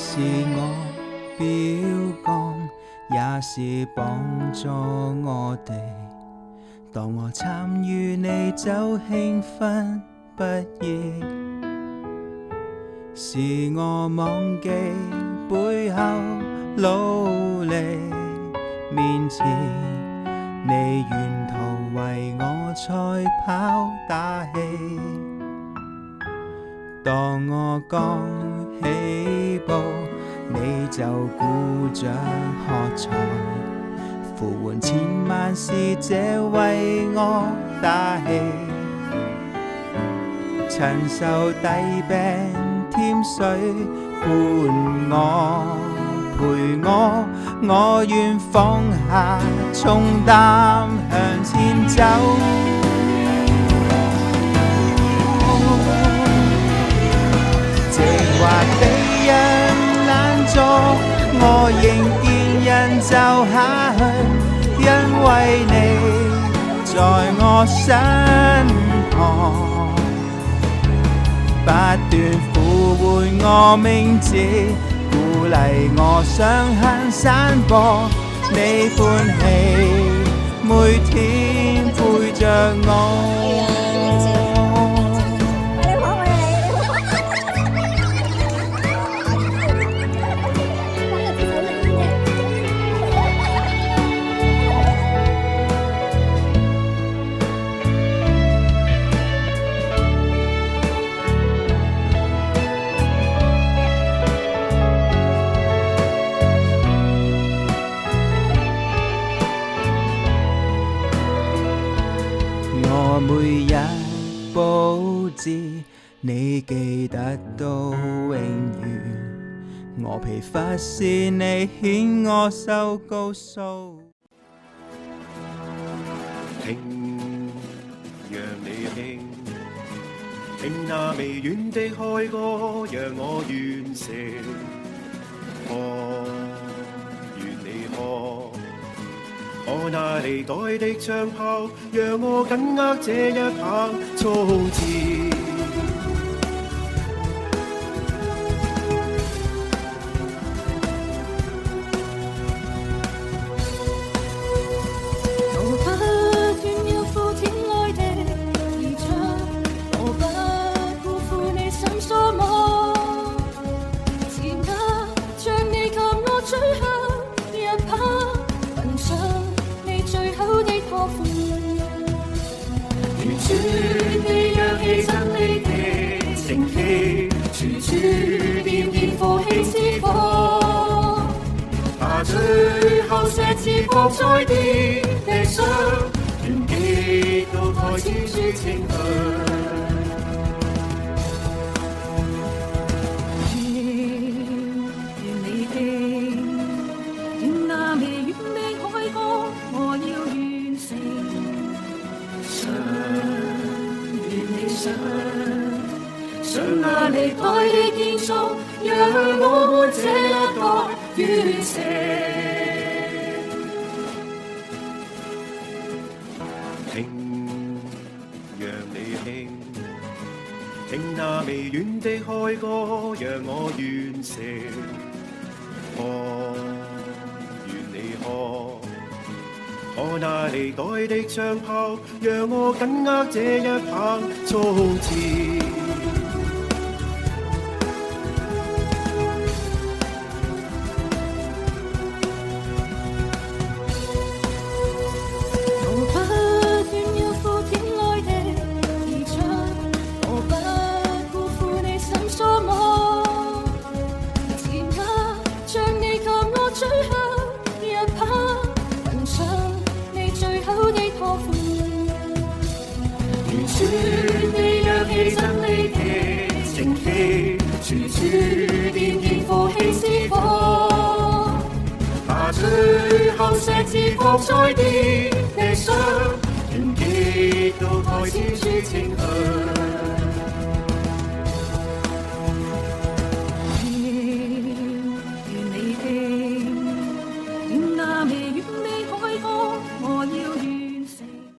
是我表哥，也是幫助我哋。當我參與你就興奮不已，是我忘記背後努力，面前你沿途為我賽跑打氣。當我剛起步，你就鼓掌喝彩，呼喚千萬使者為我打氣，親手遞餅添水伴我陪我，我願放下重擔向前走。或被人攔阻，我仍堅忍走下去，因為你在我身旁，不斷呼喚我名字，鼓勵我上行散播你歡喜，每天陪着我。我每日佈置，你記得到永遠。我疲乏時，你牽我手告訴。聽，讓你聽，聽那微遠的開歌，讓我完成。看，願你看。我那離代的長炮，讓我緊握這一棒衝刺。我不斷要赴天愛地而唱，我不辜負你心所望，前額像你給我最後一棒，焚上最後的託付，如主你若犧牲你的情氣，如主點燃火氣之火，把最後石子放在地上，願基督愛簽署情許。上那離開的建築，讓我們這一代完成。聽，讓你聽，聽那微遠的開歌，讓我完成。看，願你看，看那離代的長炮，讓我緊握這一棒衝刺。主你若犧牲你的情氣，如主點燃火氣之火，把最後石子放在地上，願基督愛簽署情許。願你聽，願那微